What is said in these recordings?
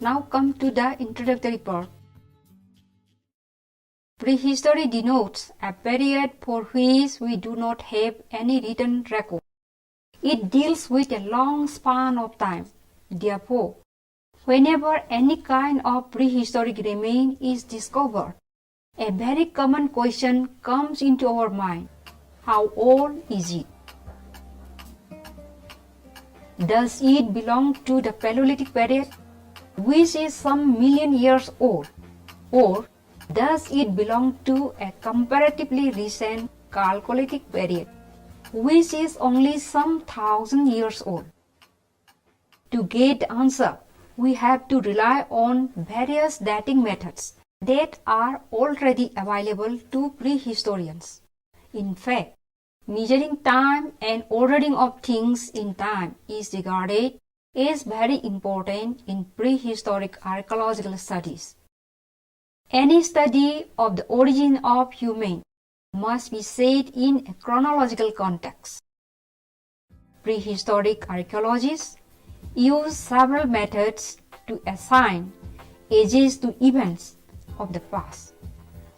Now come to the introductory part. Prehistory denotes a period for which we do not have any written record. It deals with a long span of time. Therefore, whenever any kind of prehistoric remain is discovered, a very common question comes into our mind. How old is it? Does it belong to the Paleolithic period, which is some million years old, or does it belong to a comparatively recent Chalcolithic period, which is only some 1,000 years old? To get the answer, we have to rely on various dating methods that are already available to prehistorians. In fact, measuring time and ordering of things in time is regarded as very important in prehistoric archaeological studies. Any study of the origin of human must be set in a chronological context. Prehistoric archaeologists use several methods to assign ages to events of the past.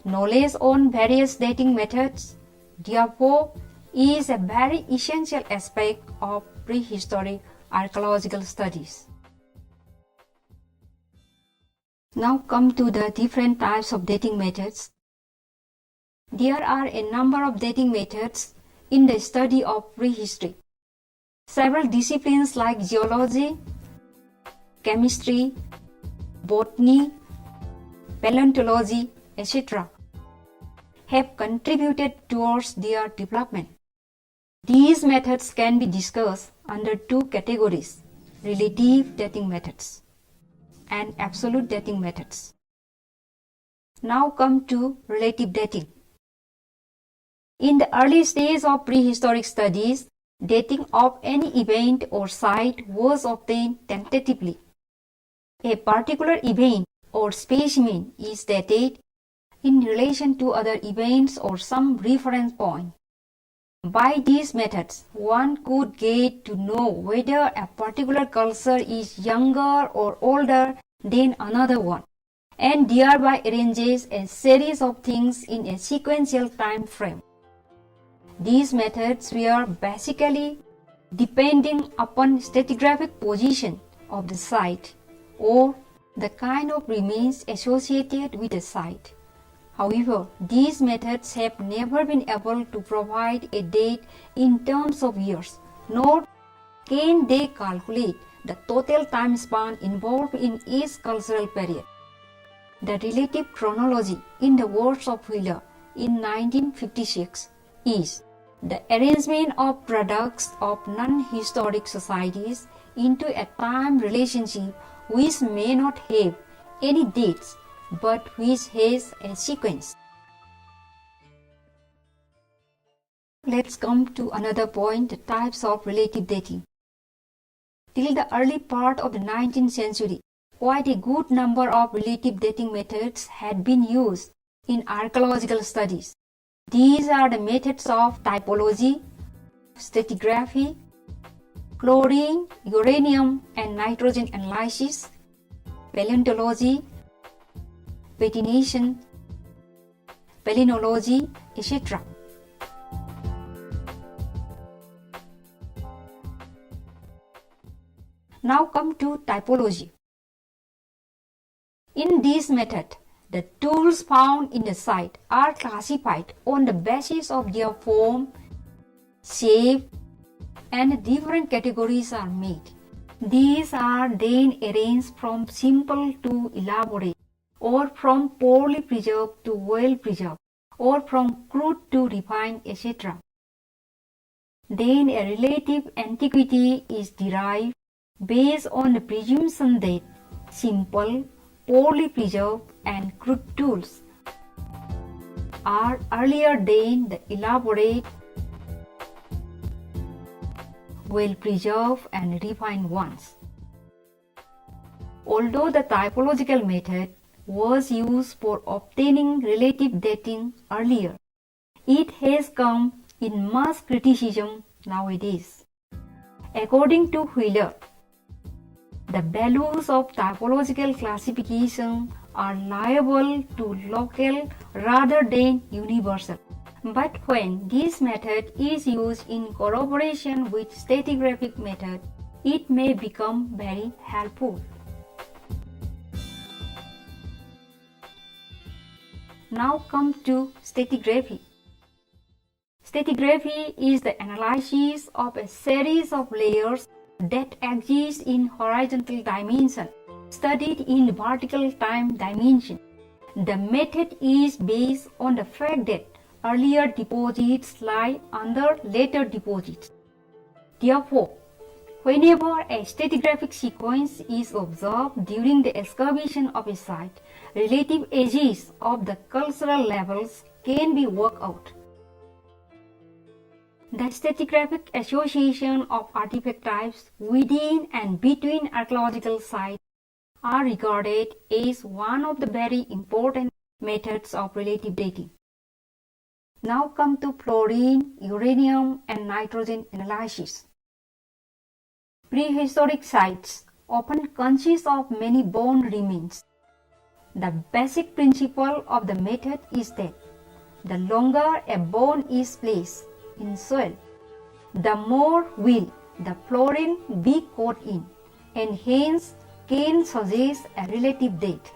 Knowledge on various dating methods, therefore, is a very essential aspect of prehistoric archaeological studies. Now come to the different types of dating methods. There are a number of dating methods in the study of prehistory. Several disciplines like geology, chemistry, botany, paleontology, etc. have contributed towards their development. These methods can be discussed under two categories: relative dating methods and absolute dating methods. Now come to relative dating. In the early stage of prehistoric studies, dating of any event or site was obtained tentatively. A particular event or specimen is dated in relation to other events or some reference point. By these methods, one could get to know whether a particular culture is younger or older than another one, and thereby arranges a series of things in a sequential time frame. These methods were basically depending upon stratigraphic position of the site or the kind of remains associated with the site. However, these methods have never been able to provide a date in terms of years, nor can they calculate the total time span involved in each cultural period. The relative chronology, in the words of Wheeler in 1956, is the arrangement of products of non-historic societies into a time relationship which may not have any dates but which has a sequence. Let's come to another point, the types of relative dating. Till the early part of the 19th century, quite a good number of relative dating methods had been used in archaeological studies. These are the methods of typology, stratigraphy, chlorine, uranium and nitrogen analysis, paleontology, patination, palynology, etc. Now come to typology. In this method, the tools found in the site are classified on the basis of their form, shape, and different categories are made. These are then arranged from simple to elaborate, or from poorly preserved to well preserved, or from crude to refined, etc. Then a relative antiquity is derived based on the presumption that simple, poorly preserved and crude tools are earlier than the elaborate, well-preserved and refined ones. Although the typological method was used for obtaining relative dating earlier, it has come in much criticism nowadays. According to Wheeler, The values of typological classification are liable to local rather than universal. But when this method is used in collaboration with stratigraphic method, it may become very helpful. Now come to stratigraphy. Stratigraphy is the analysis of a series of layers that exist in horizontal dimension, studied in vertical time dimension. The method is based on the fact that earlier deposits lie under later deposits. Therefore, whenever a stratigraphic sequence is observed during the excavation of a site, relative ages of the cultural levels can be worked out. The stratigraphic association of artifact types within and between archaeological sites are regarded as one of the very important methods of relative dating. Now come to fluorine, uranium, and nitrogen analysis. Prehistoric sites often consist of many bone remains. The basic principle of the method is that the longer a bone is placed in soil, the more will the fluorine be caught in, and hence can suggest a relative date.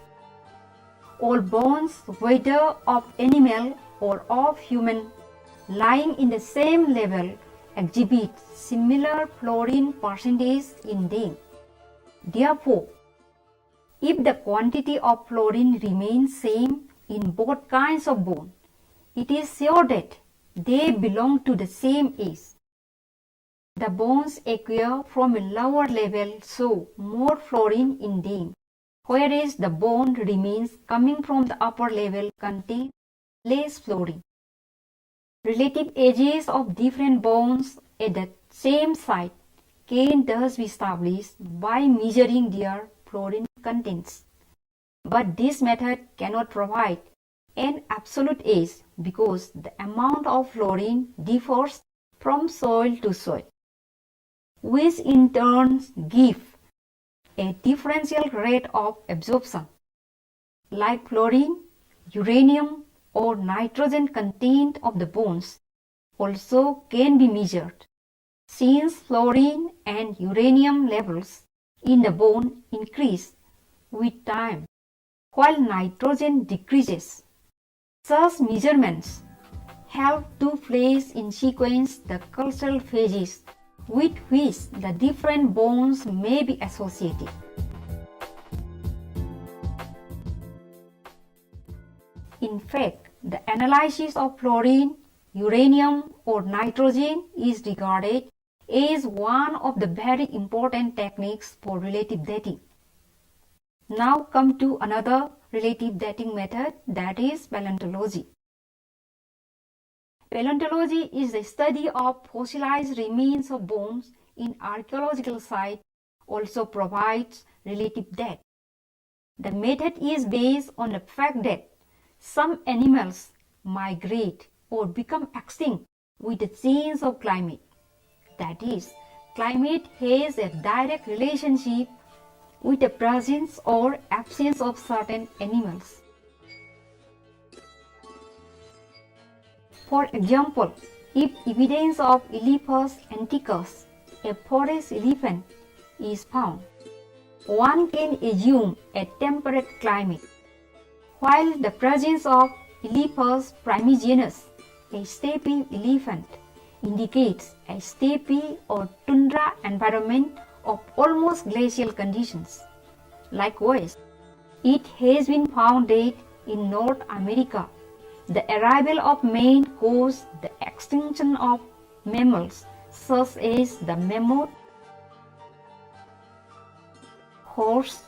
All bones, whether of animal or of human, lying in the same level exhibit similar fluorine percentage in them. Therefore, if the quantity of fluorine remains same in both kinds of bone, it is sure that they belong to the same age. The bones acquire from a lower level show more fluorine in them, whereas the bone remains coming from the upper level contain less fluorine. Relative ages of different bones at the same site can thus be established by measuring their fluorine contents. But this method cannot provide an absolute age because the amount of fluorine differs from soil to soil, which in turn gives a differential rate of absorption. Like fluorine, uranium, or nitrogen content of the bones also can be measured, since fluorine and uranium levels in the bone increase with time, while nitrogen decreases. Such measurements help to place in sequence the cultural phases with which the different bones may be associated. In fact, the analysis of fluorine, uranium, or nitrogen is regarded as one of the very important techniques for relative dating. Now come to another relative dating method, that is paleontology. Paleontology is the study of fossilized remains of bones in archaeological sites, also provides relative date. The method is based on the fact that some animals migrate or become extinct with the change of climate. That is, climate has a direct relationship with the presence or absence of certain animals. For example, if evidence of Elephas antiquus, a forest elephant, is found, one can assume a temperate climate, while the presence of Elephas primigenus, a steppe elephant, indicates a steppe or tundra environment of almost glacial conditions. Likewise, it has been found that in North America, the arrival of man caused the extinction of mammals such as the mammoth, horse,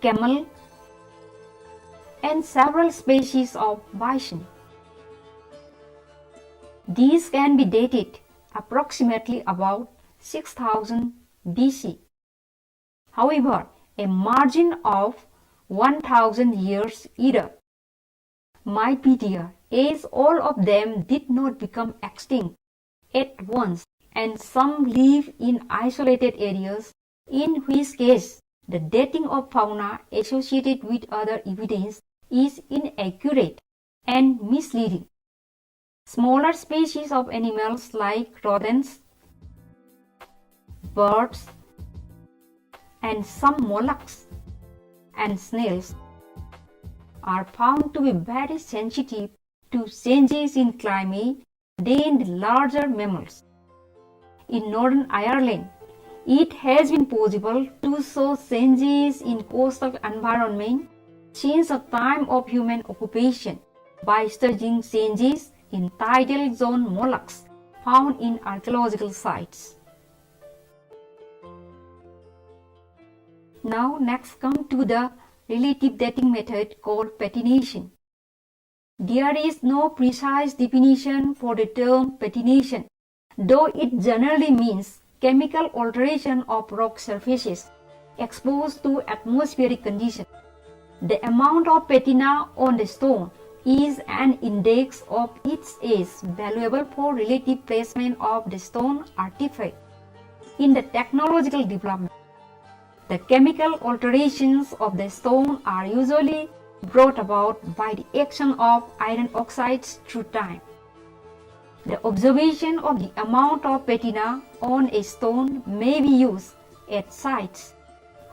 camel, and several species of bison. These can be dated approximately about 6000 BC. However, a margin of 1000 years either might be there, as all of them did not become extinct at once and some live in isolated areas, in which case the dating of fauna associated with other evidence is inaccurate and misleading. Smaller species of animals like rodents, birds, and some mollusks and snails are found to be very sensitive to changes in climate than the larger mammals. In Northern Ireland, it has been possible to show changes in coastal environment since the time of human occupation by studying changes in tidal zone mollusks found in archaeological sites. Now next come to the relative dating method called patination. There is no precise definition for the term patination, though it generally means chemical alteration of rock surfaces exposed to atmospheric conditions. The amount of patina on the stone is an index of its age valuable for relative placement of the stone artifact in the technological development. The chemical alterations of the stone are usually brought about by the action of iron oxides through time. The observation of the amount of patina on a stone may be used at sites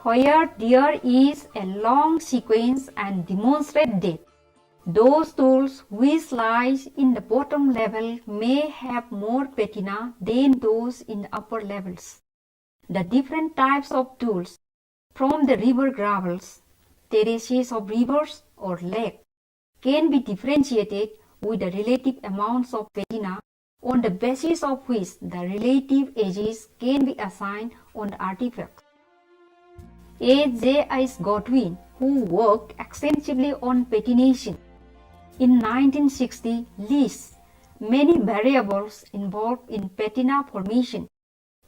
where there is a long sequence and demonstrate that those tools which lie in the bottom level may have more patina than those in the upper levels. The different types of tools from the river gravels, terraces of rivers or lakes can be differentiated with the relative amounts of patina on the basis of which the relative ages can be assigned on the artifacts. A. J. S. Godwin, who worked extensively on patination in 1960, lists many variables involved in patina formation,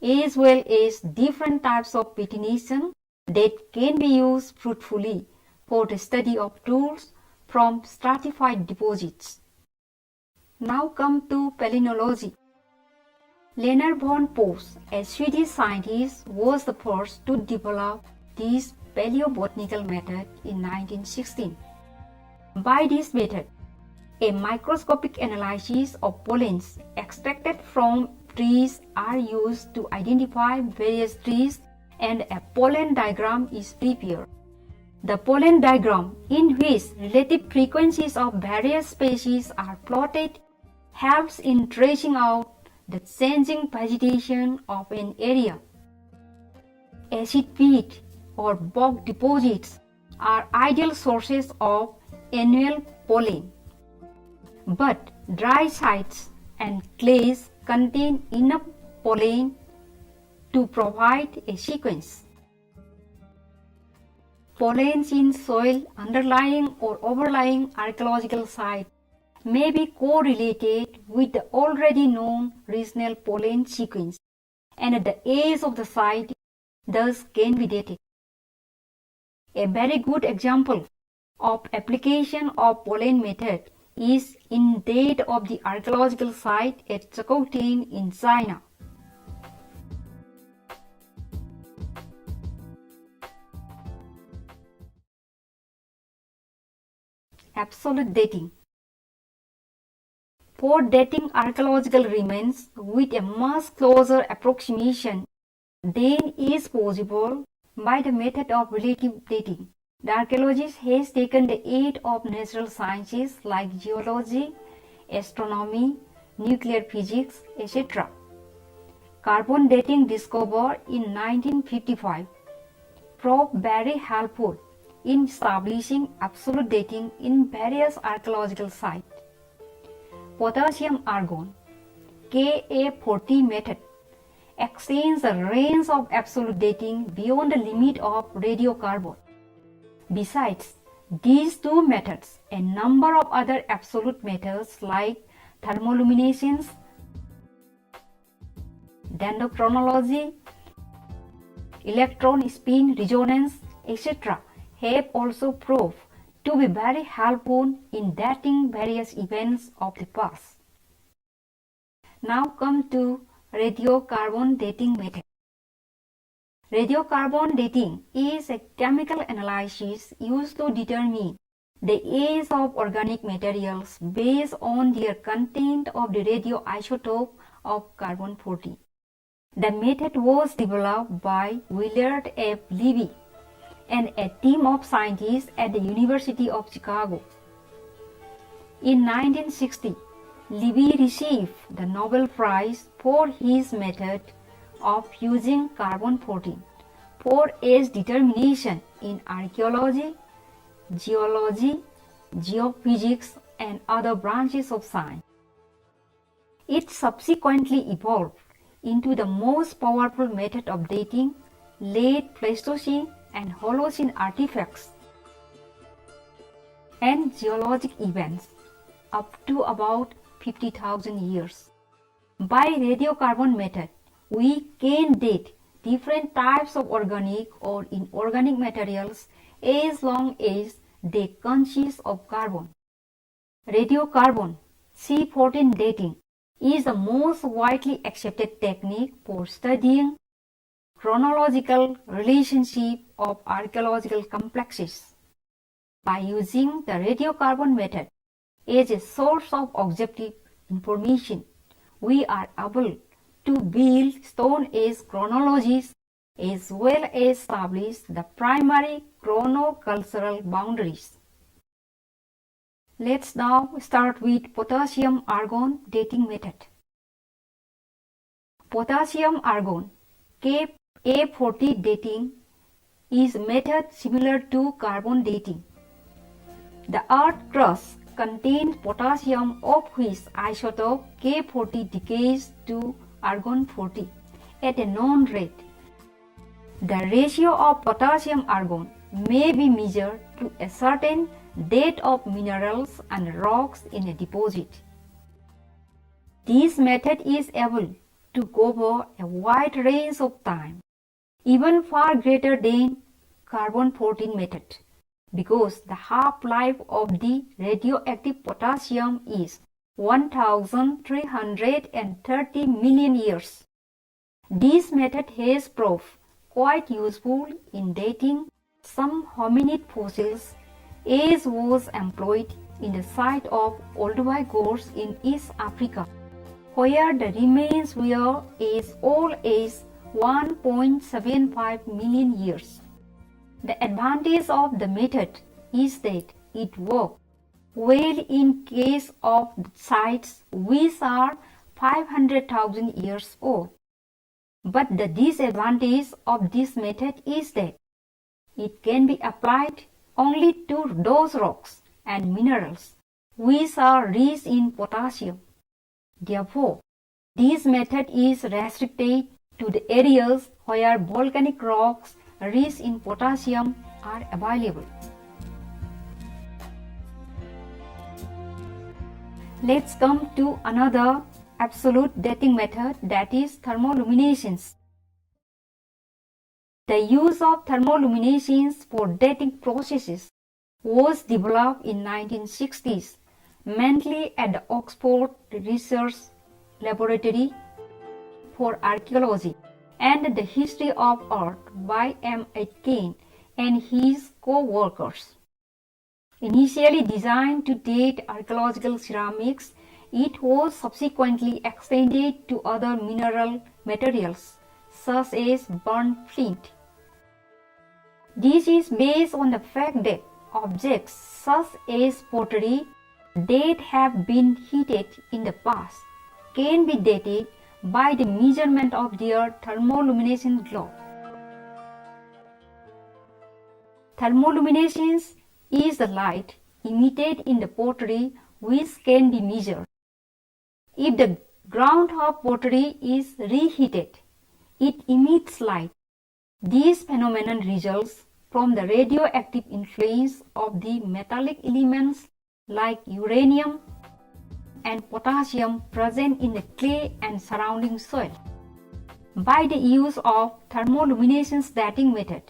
as well as different types of patination that can be used fruitfully for the study of tools from stratified deposits. Now come to palynology. Leonard von Post, a Swedish scientist, was the first to develop this paleobotanical method in 1916. By this method, a microscopic analysis of pollens extracted from trees are used to identify various trees and a pollen diagram is prepared. The pollen diagram, in which relative frequencies of various species are plotted, helps in tracing out the changing vegetation of an area. Acid peat or bog deposits are ideal sources of annual pollen, but dry sites and clays contain enough pollen to provide a sequence. Pollens in soil underlying or overlying archaeological sites may be correlated with the already known regional pollen sequence, and the age of the site thus can be dated. A very good example of application of pollen method is in that of the archaeological site at Chakotay in China. Absolute dating. For dating archaeological remains with a much closer approximation than is possible by the method of relative dating, the archaeologist has taken the aid of natural sciences like geology, astronomy, nuclear physics, etc. Carbon dating discovered in 1955 proved very helpful in establishing absolute dating in various archaeological sites. Potassium-argon Ka40 method extends the range of absolute dating beyond the limit of radiocarbon. Besides these two methods, a number of other absolute methods like thermoluminescence, dendrochronology, electron spin resonance, etc. have also proved to be very helpful in dating various events of the past. Now come to radiocarbon dating method. Radiocarbon dating is a chemical analysis used to determine the age of organic materials based on their content of the radioisotope of carbon-14. The method was developed by Willard F. Libby and a team of scientists at the University of Chicago. In 1960, Libby received the Nobel Prize for his method of using carbon-14 for age determination in archaeology, geology, geophysics, and other branches of science. It subsequently evolved into the most powerful method of dating late Pleistocene and Holocene artifacts and geologic events up to about 50,000 years. By radiocarbon method, we can date different types of organic or inorganic materials as long as they consist of carbon. Radiocarbon C14 dating is the most widely accepted technique for studying chronological relationship of archaeological complexes. By using the radiocarbon method as a source of objective information, we are able to build Stone Age chronologies as well as establish the primary chronocultural boundaries. Let's now start with potassium-argon dating method. Potassium-argon K40 dating is a method similar to carbon dating. The earth crust contains potassium, of which isotope K40 decays to argon-40 at a known rate. The ratio of potassium-argon may be measured to a certain date of minerals and rocks in a deposit. This method is able to cover a wide range of time, even far greater than carbon-14 method, because the half-life of the radioactive potassium is 1,330 million years. This method has proved quite useful in dating some hominid fossils, as was employed in the site of Olduvai Gorge in East Africa, where the remains were as old as 1.75 million years. The advantage of the method is that it works well in case of sites which are 500,000 years old. But the disadvantage of this method is that it can be applied only to those rocks and minerals which are rich in potassium. Therefore, this method is restricted to the areas where volcanic rocks rich in potassium are available. Let's come to another absolute dating method, that is thermoluminescence. The use of thermoluminescence for dating processes was developed in 1960s, mainly at the Oxford Research Laboratory for Archaeology and the History of Art by M. Aitken and his co-workers. Initially designed to date archaeological ceramics, it was subsequently extended to other mineral materials, such as burnt flint. This is based on the fact that objects such as pottery that have been heated in the past can be dated by the measurement of their thermoluminescent glow. Thermoluminescence is the light emitted in the pottery which can be measured. If the ground of pottery is reheated, it emits light. This phenomenon results from the radioactive influence of the metallic elements like uranium and potassium present in the clay and surrounding soil. By the use of thermoluminescence dating method,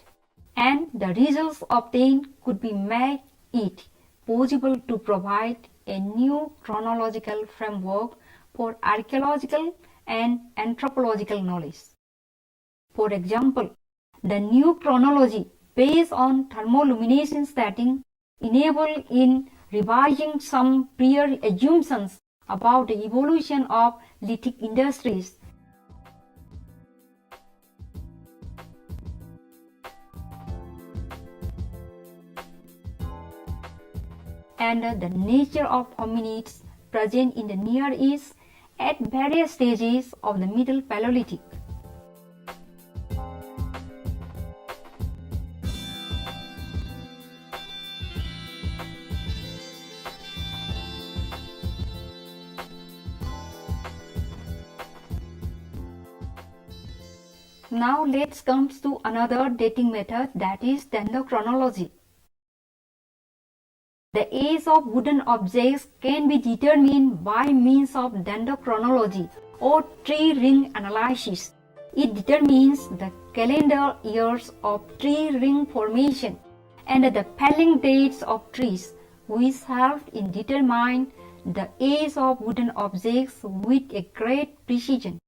and the results obtained could be made it possible to provide a new chronological framework for archaeological and anthropological knowledge. For example, the new chronology based on thermoluminescence dating enable in revising some prior assumptions about the evolution of lithic industries. And the nature of hominids present in the Near East at various stages of the Middle Paleolithic. Now let's come to another dating method, that is dendrochronology. The age of wooden objects can be determined by means of dendrochronology or tree ring analysis. It determines the calendar years of tree ring formation and the felling dates of trees, which help in determining the age of wooden objects with a great precision.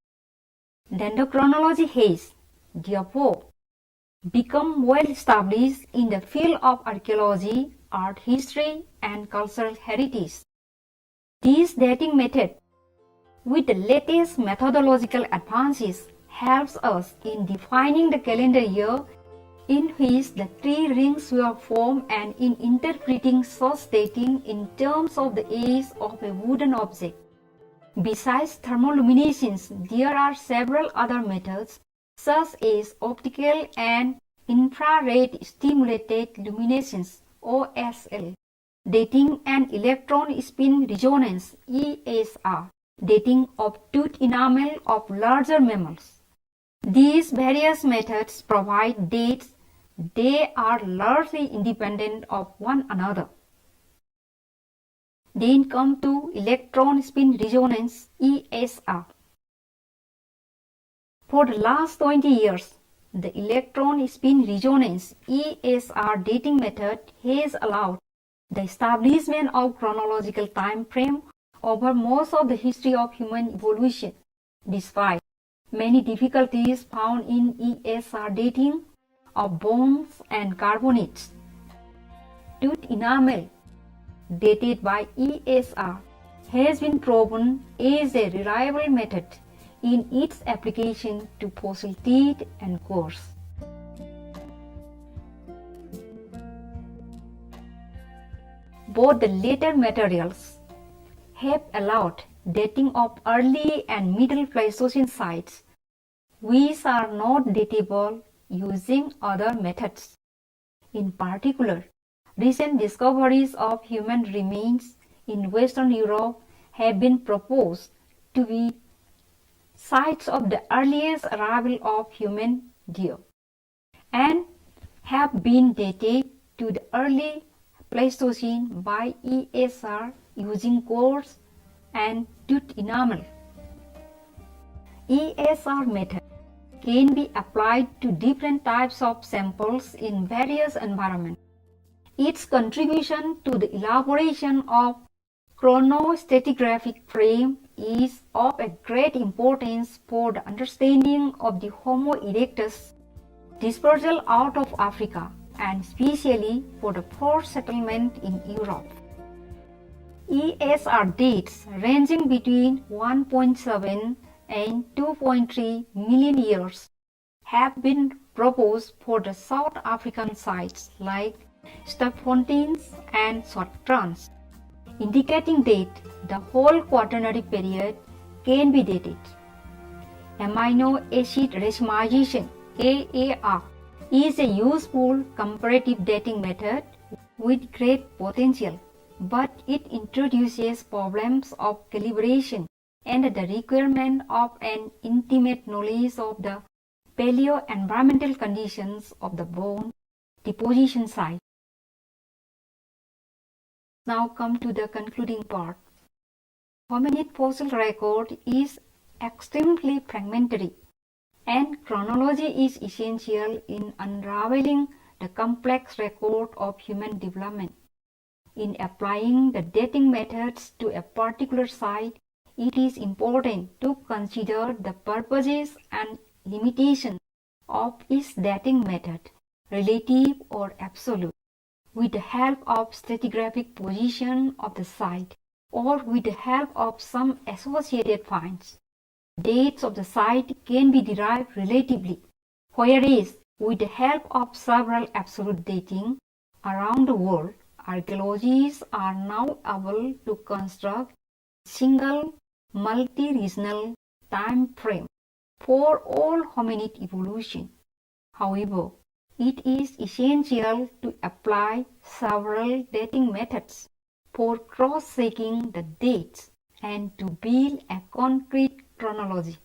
Dendrochronology has, therefore, become well established in the field of archaeology, art history, and cultural heritage. This dating method, with the latest methodological advances, helps us in defining the calendar year in which the tree rings were formed and in interpreting such dating in terms of the age of a wooden object. Besides thermoluminescence, there are several other methods such as optical and infrared stimulated luminescence (OSL), dating and electron spin resonance (ESR), dating of tooth enamel of larger mammals. These various methods provide dates. They are largely independent of one another. Then come to electron spin resonance (ESR). For the last 20 years, the electron spin resonance (ESR) dating method has allowed the establishment of chronological time frame over most of the history of human evolution, despite many difficulties found in ESR dating of bones and carbonates. Tooth enamel, dated by ESR, has been proven as a reliable method in its application to fossil teeth and cores. Both the later materials have allowed dating of early and middle Pleistocene sites, which are not datable using other methods. In particular, recent discoveries of human remains in Western Europe have been proposed to be sites of the earliest arrival of human there, and have been dated to the early Pleistocene by ESR using cores and tooth enamel. ESR method can be applied to different types of samples in various environments. Its contribution to the elaboration of chronostratigraphic frame is of a great importance for the understanding of the Homo erectus dispersal out of Africa, and especially for the first settlement in Europe. ESR dates ranging between 1.7 and 2.3 million years have been proposed for the South African sites like Stapfonteins and Souttrans, indicating that the whole quaternary period can be dated. Amino acid racemization (AAR) is a useful comparative dating method with great potential, but it introduces problems of calibration and the requirement of an intimate knowledge of the paleo-environmental conditions of the bone deposition site. Now come to the concluding part. Hominid fossil record is extremely fragmentary, and chronology is essential in unraveling the complex record of human development. In applying the dating methods to a particular site, it is important to consider the purposes and limitations of each dating method, relative or absolute, with the help of stratigraphic position of the site or with the help of some associated finds. Dates of the site can be derived relatively, whereas with the help of several absolute dating around the world, archaeologists are now able to construct a single multi-regional time frame for all hominid evolution. However, it is essential to apply several dating methods for cross-checking the dates and to build a concrete chronology.